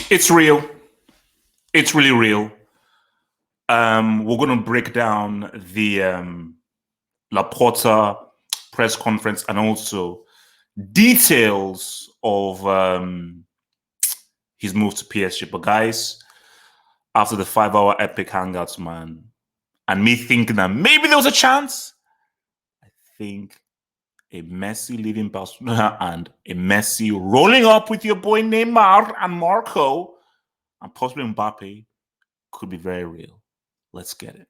It's real. It's really real. We're going to break down the Laporta press conference and also details of his move to PSG. But guys, after the 5-hour epic hangouts, man, and me thinking that maybe there was a chance, I think a Messi leaving Barcelona and a Messi rolling up with your boy Neymar and Marco and possibly Mbappe could be very real. Let's get it.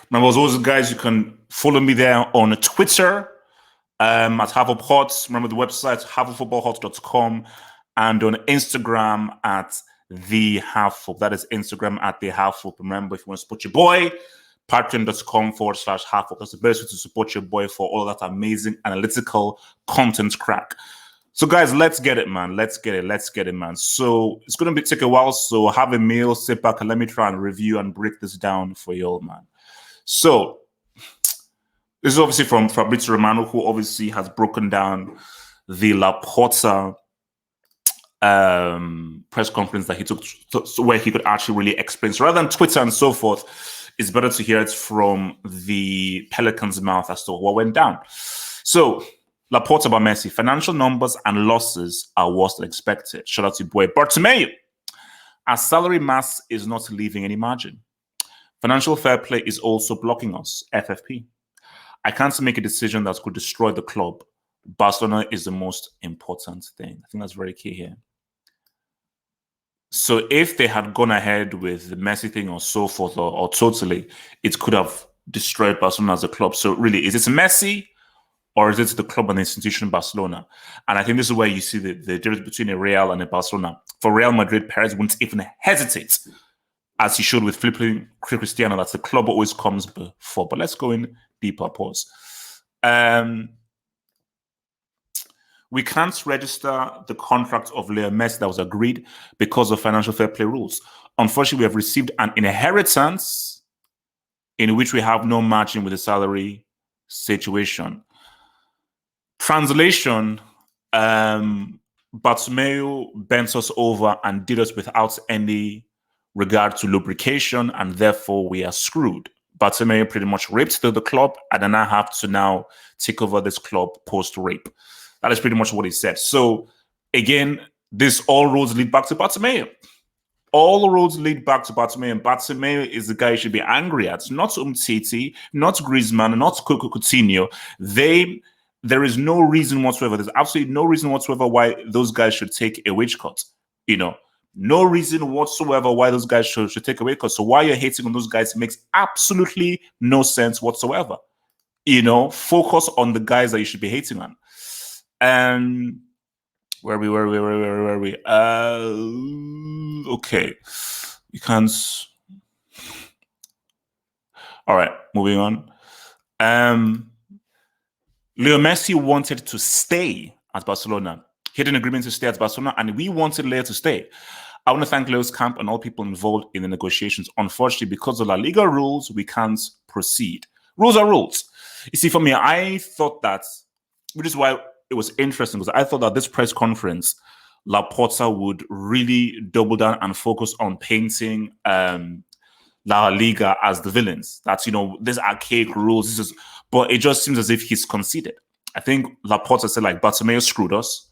Remember, as always, guys, you can follow me there on Twitter at HavelPots. Remember the website, havelfootballhot.com, and on Instagram at the Halffoot. That is Instagram at the Halffoot. Remember, if you want to support your boy, patreon.com/Halffoot. That's the best way to support your boy for all that amazing analytical content crack. So, guys, let's get it, man. Let's get it, man. So, it's going to take a while. So, have a meal, sit back, and let me try and review and break this down for you all, man. So, this is obviously from Fabrizio Romano, who obviously has broken down the Laporta press conference that he took, where he could actually really explain. So rather than Twitter and so forth, it's better to hear it from the Pelicans' mouth as to what went down. So, Laporta about Messi. Financial numbers and losses are worse than expected. Shout out to boy Bartomeu. Our salary mass is not leaving any margin. Financial fair play is also blocking us, FFP. I can't make a decision that could destroy the club. Barcelona is the most important thing. I think that's very key here. So if they had gone ahead with the Messi thing or so forth, or totally, it could have destroyed Barcelona as a club. So really, is it Messi or is it the club and the institution Barcelona? And I think this is where you see the difference between a Real and a Barcelona. For Real Madrid, Perez wouldn't even hesitate, as he showed with flipping Cristiano. That's the club always comes before. But let's go in deeper. Pause. We can't register the contract of Leo Messi that was agreed because of financial fair play rules. Unfortunately, we have received an inheritance in which we have no margin with the salary situation. Translation, Bartomeu bent us over and did us without any regard to lubrication, and therefore we are screwed. Bartomeu pretty much raped the club, and then I have to now take over this club post-rape. That is pretty much what he said. So, again, all roads lead back to Bartomeu. All roads lead back to Bartomeu, and Bartomeu is the guy you should be angry at. Not Umtiti, not Griezmann, not Coutinho. There is no reason whatsoever. There's absolutely no reason whatsoever why those guys should take a wage cut. No reason whatsoever why those guys should take a wage cut. So why you're hating on those guys makes absolutely no sense whatsoever. Focus on the guys that you should be hating on. Where are we? Okay. You can't. All right, moving on. Leo Messi wanted to stay at Barcelona. He had an agreement to stay at Barcelona, and we wanted Leo to stay. I want to thank Leo's camp and all people involved in the negotiations. Unfortunately, because of La Liga rules, we can't proceed. Rules are rules. You see, for me, I thought that, which is why it was interesting, because I thought that this press conference, Laporta would really double down and focus on painting La Liga as the villains. That's, these archaic rules. But it just seems as if he's conceded. I think Laporta said, Bartomeu screwed us.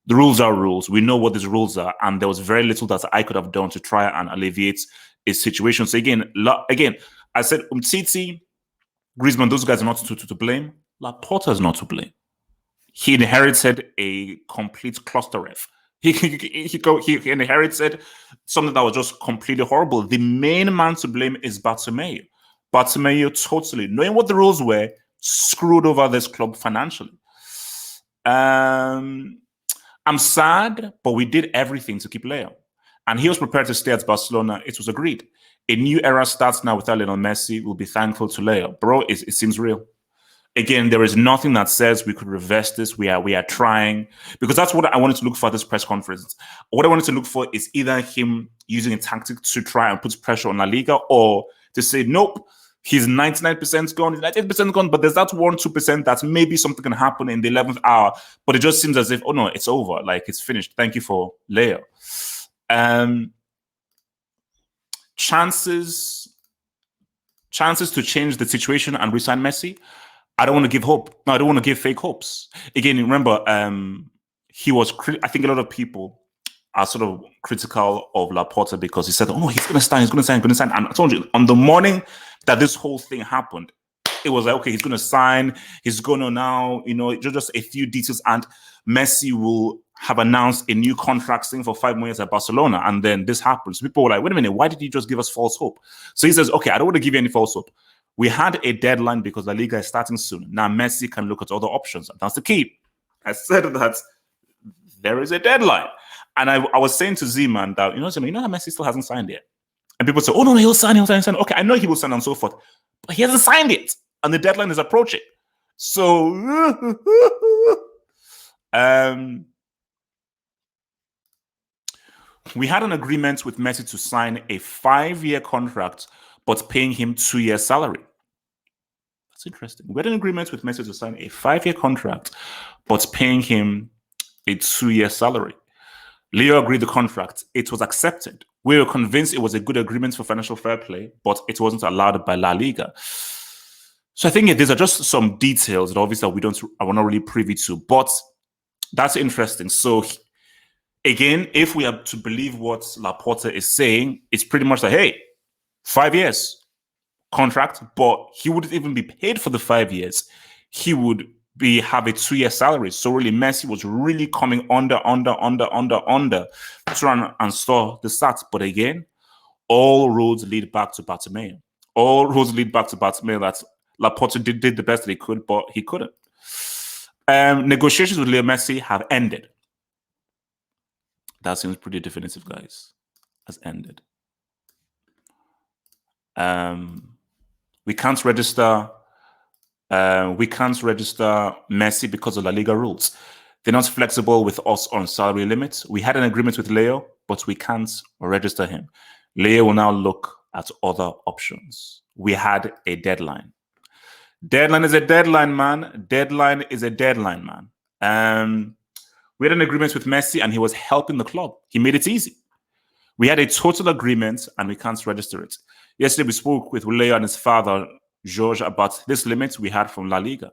The rules are rules. We know what these rules are, and there was very little that I could have done to try and alleviate a situation. So again, I said Umtiti, Griezmann, those guys are not to blame. Laporta is not to blame. He inherited a complete cluster F. He inherited something that was just completely horrible. The main man to blame is Bartomeu. Bartomeu totally, knowing what the rules were, screwed over this club financially. I'm sad, but we did everything to keep Leo. And he was prepared to stay at Barcelona. It was agreed. A new era starts now without Lionel Messi. We'll be thankful to Leo. Bro, it seems real. again, there is nothing that says we could reverse this. We are trying, because that's what I wanted to look for at this press conference. What I wanted to look for is either him using a tactic to try and put pressure on La Liga, or to say, nope, he's 99% gone, he's 98% gone, but there's that 1-2% that maybe something can happen in the 11th hour. But it just seems as if, oh no, it's over. Like, it's finished. Thank you for Leo. Chances to change the situation and resign Messi, I don't want to give hope. No, I don't want to give fake hopes. Again, remember, he was. I think a lot of people are sort of critical of Laporta because he said, "Oh no, he's going to sign. He's going to sign. Going to sign." And I told you on the morning that this whole thing happened, it was like, okay, he's going to sign. He's going to now, just a few details, and Messi will have announced a new contract thing for 5 more years at Barcelona. And then this happens. People were like, wait a minute, why did you just give us false hope? So he says, okay, I don't want to give you any false hope. We had a deadline because La Liga is starting soon. Now Messi can look at other options. And that's the key. I said that there is a deadline. And I was saying to Z-Man that, that Messi still hasn't signed yet. And people say, oh, no, he'll sign. Okay, I know he will sign and so forth. But he hasn't signed it. And the deadline is approaching. So, we had an agreement with Messi to sign a 5-year contract, but paying him 2-year salary. That's interesting. We had an agreement with Messi to sign a 5-year contract, but paying him a 2-year salary. Leo agreed the contract. It was accepted. We were convinced it was a good agreement for financial fair play, but it wasn't allowed by La Liga. So I think these are just some details that obviously we're not really privy to, but that's interesting. So again, if we are to believe what Laporta is saying, it's pretty much like, hey, 5 years contract, but he wouldn't even be paid for the 5 years. He would have a 2-year salary. So really, Messi was really coming under to try and store the stats. But again, all roads lead back to Bartomeu. All roads lead back to Bartomeu. That Laporta did the best that he could, but he couldn't. Negotiations with Leo Messi have ended. That seems pretty definitive, guys. Has ended. We can't register Messi because of La Liga rules. They're not flexible with us on salary limits. We had an agreement with Leo, but we can't register him. Leo will now look at other options. We had a deadline. Deadline is a deadline, man. Deadline is a deadline, man. We had an agreement with Messi, and he was helping the club. He made it easy. We had a total agreement, and we can't register it. Yesterday, we spoke with Leo and his father, George, about this limit we had from La Liga.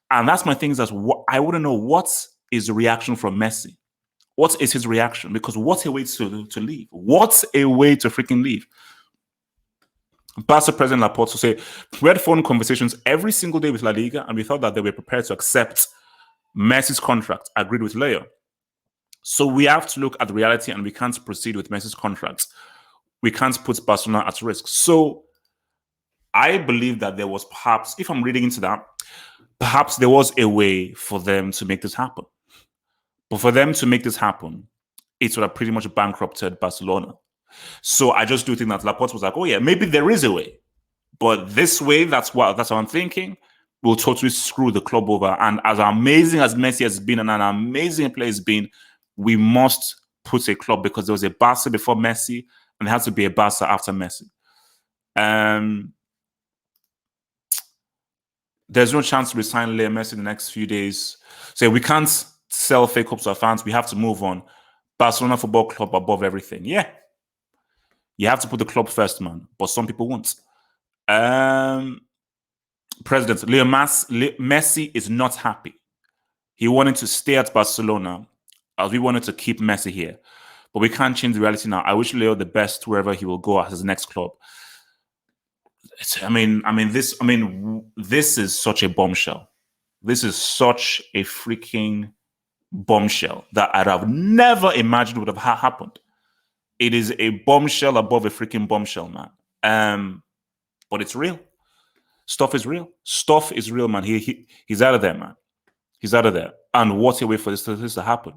And that's my thing, is that I want to know, what is the reaction from Messi? What is his reaction? Because what a way to leave. What a way to freaking leave. Barca President Laporta say, we had phone conversations every single day with La Liga, and we thought that they were prepared to accept Messi's contract agreed with Leo. So we have to look at the reality, and we can't proceed with Messi's contract. We can't put Barcelona at risk. So I believe that there was perhaps, if I'm reading into that, perhaps there was a way for them to make this happen. But for them to make this happen, it would have pretty much bankrupted Barcelona. So I just do think that Laporta was like, oh yeah, maybe there is a way. But this way, that's what I'm thinking, will totally screw the club over. And as amazing as Messi has been and an amazing player has been, we must put a club, because there was a Barca before Messi and there has to be a Barca after Messi. There's no chance to resign Leo Messi in the next few days. So we can't sell fake hopes to our fans. We have to move on. Barcelona Football Club above everything. Yeah. You have to put the club first, man. But some people won't. President Leo Messi is not happy. He wanted to stay at Barcelona, as we wanted to keep Messi here. But we can't change the reality now. I wish Leo the best wherever he will go at his next club. This is such a bombshell. This is such a freaking bombshell that I'd have never imagined would have happened. It is a bombshell above a freaking bombshell, man. But it's real. Stuff is real. Stuff is real, man. He's out of there, man. He's out of there. And what a way for this to happen.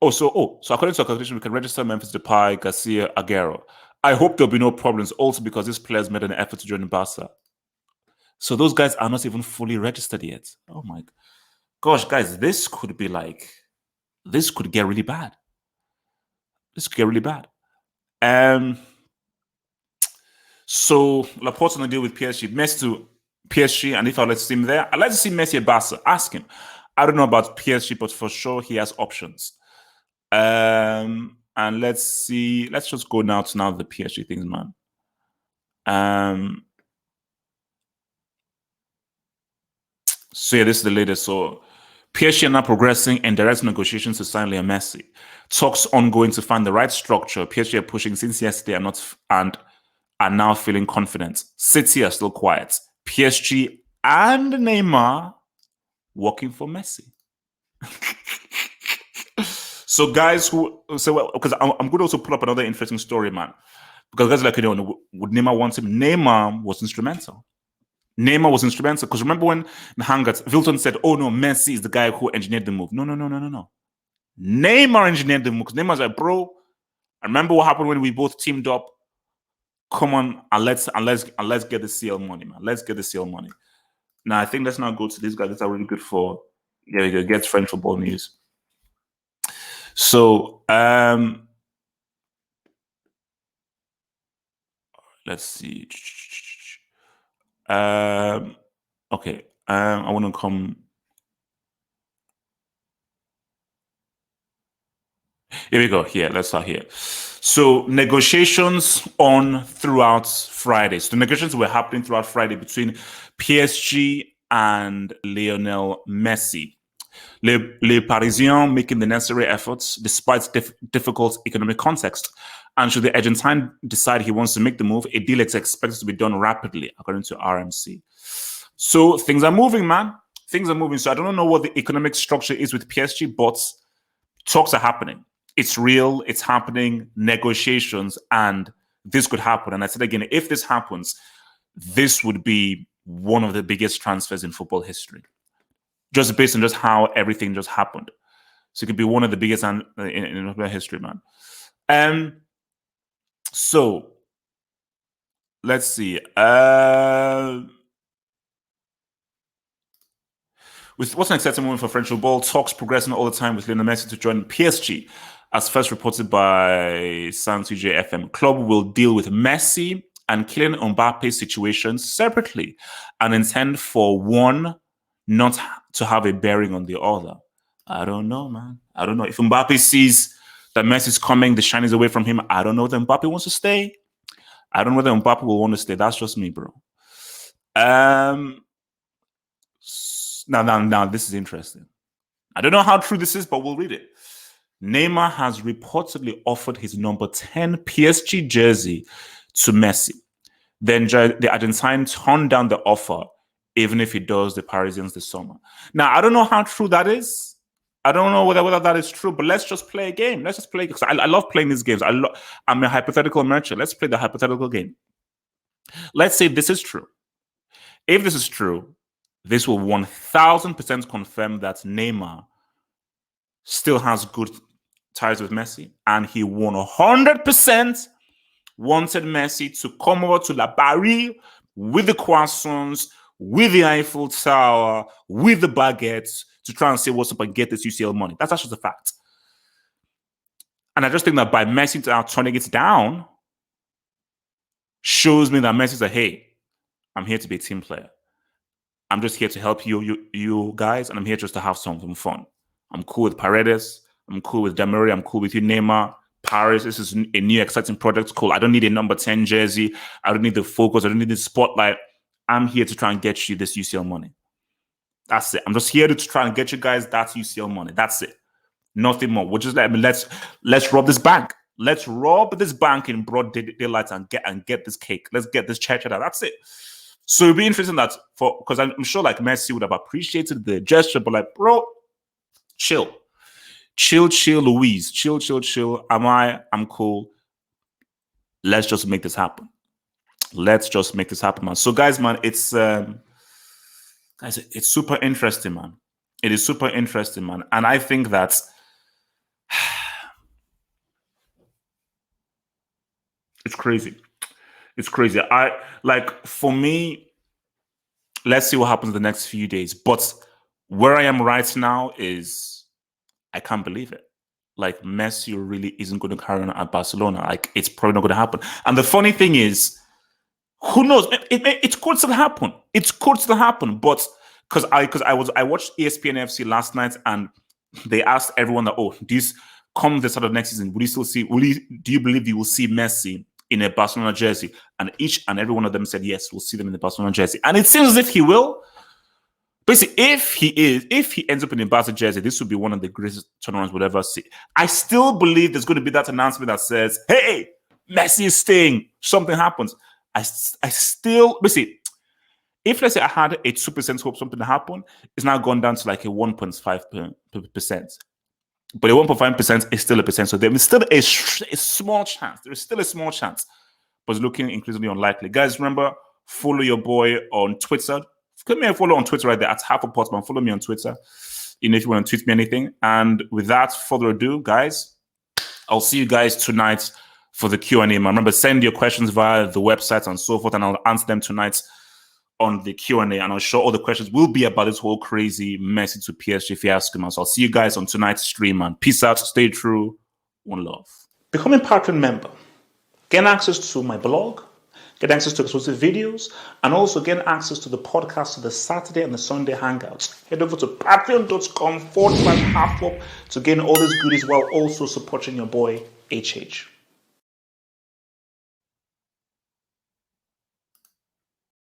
So according to our calculation, we can register Memphis Depay, Garcia, Aguero. I hope there'll be no problems. Also, because these players made an effort to join Barca. So those guys are not even fully registered yet. Oh my gosh, guys, this could get really bad. This could get really bad. So Laporta on the deal with PSG, Messi to PSG, and if I let to see him there, I'd like to see Messi at Barca. Ask him. I don't know about PSG, but for sure he has options. And let's see. Let's just go now to the PSG things, man. So yeah, this is the latest. So PSG are now progressing in direct negotiations to sign Lionel Messi. Talks ongoing to find the right structure. PSG are pushing since yesterday and are now feeling confident. City are still quiet. PSG and Neymar working for Messi. So guys because I'm going to also pull up another interesting story, man. Because guys like, would Neymar want him? Neymar was instrumental. Because remember when in Hangouts, Wilton said, oh no, Messi is the guy who engineered the move. No. Neymar engineered the move. Because Neymar's like, bro, I remember what happened when we both teamed up. Come on, and let's get the CL money, man. Let's get the CL money. Now, I think let's now go to these guys that are really good for. There we go. Get French football news. So, let's see. Okay. I want to come. Here we go. Here, let's start here. So negotiations on throughout Friday. So the negotiations were happening throughout Friday between PSG and Lionel Messi. Les Parisiens making the necessary efforts despite difficult economic context. And should the Argentine decide he wants to make the move, a deal is expected to be done rapidly, according to RMC. So things are moving, man. Things are moving. So I don't know what the economic structure is with PSG, but talks are happening. It's real, it's happening, negotiations, and this could happen. And I said again, if this happens, this would be one of the biggest transfers in football history, just based on just how everything just happened. So it could be one of the biggest in football history, man. So let's see. With what's an exciting moment for French football, talks progressing all the time with Lionel Messi to join PSG. As first reported by San CJ FM, club will deal with Messi and Kylian Mbappe's situations separately and intend for one not to have a bearing on the other. I don't know, man. I don't know. If Mbappe sees that Messi's coming, the shine is away from him, I don't know whether Mbappe wants to stay. I don't know whether Mbappe will want to stay. That's just me, bro. Now, this is interesting. I don't know how true this is, but we'll read it. Neymar has reportedly offered his number 10 PSG jersey to Messi. Then the Argentine turned down the offer, even if he does the Parisians this summer. Now, I don't know how true that is. I don't know whether that is true, but let's just play a game. Let's just play, because I love playing these games. I'm a hypothetical merchant. Let's play the hypothetical game. Let's say this is true. If this is true, this will 1000% confirm that Neymar still has good ties with Messi, and he 100% wanted Messi to come over to La Paris with the croissants, with the Eiffel Tower, with the baguettes to try and say what's up and get this UCL money. That's just a fact. And I just think that by Messi now turning it down shows me that Messi's like, hey, I'm here to be a team player. I'm just here to help you guys, and I'm here just to have some fun. I'm cool with Paredes. I'm cool with Demary. I'm cool with you, Neymar. Paris, this is a new exciting project. Cool. I don't need a number 10 jersey. I don't need the focus. I don't need the spotlight. I'm here to try and get you this UCL money. That's it. I'm just here to try and get you guys that UCL money. That's it. Nothing more. We'll just let's rob this bank. Let's rob this bank in broad daylight and get this cake. Let's get this cheddar. That's it. So it'd be interesting because I'm sure like Messi would have appreciated the gesture, but like, bro, chill, Louise, chill. I'm cool. Let's just make this happen. Man. So guys, man, it's super interesting, man. It is super interesting, man. And I think that It's crazy. It's crazy. For me, let's see what happens the next few days. But where I am right now is I can't believe it. Like, Messi really isn't going to carry on at Barcelona. Like, it's probably not going to happen. And the funny thing is, who knows? It could still happen. It could still happen. But because I watched ESPN FC last night, and they asked everyone that, this come the start of next season, do you believe you will see Messi in a Barcelona jersey? And each and every one of them said, yes, we'll see them in the Barcelona jersey. And it seems as if he will. Basically, if he ends up in a Barca jersey, this would be one of the greatest turnarounds we'll ever see. I still believe there's going to be that announcement that says, hey, Messi is staying. Something happens. I still, basically, if let's say I had a 2% hope something to happen, it's now gone down to like a 1.5%. But a 1.5% is still a percent. So there is still a small chance. There is still a small chance, but it's looking increasingly unlikely. Guys, remember, follow your boy on Twitter. Give me a follow on Twitter right there at Hypothetical. Follow me on Twitter, if you want to tweet me anything. And without further ado, guys, I'll see you guys tonight for the Q&A. Remember, send your questions via the website and so forth, and I'll answer them tonight on the Q&A. And I'm sure all the questions will be about this whole crazy Messi to PSG fiasco. So I'll see you guys on tonight's stream, and peace out, stay true, one love. Become a Patreon member. Get access to my blog, get access to exclusive videos, and also get access to the podcast of the Saturday and the Sunday hangouts. Head over to patreon.com/halfwop to gain all these goodies while also supporting your boy HH.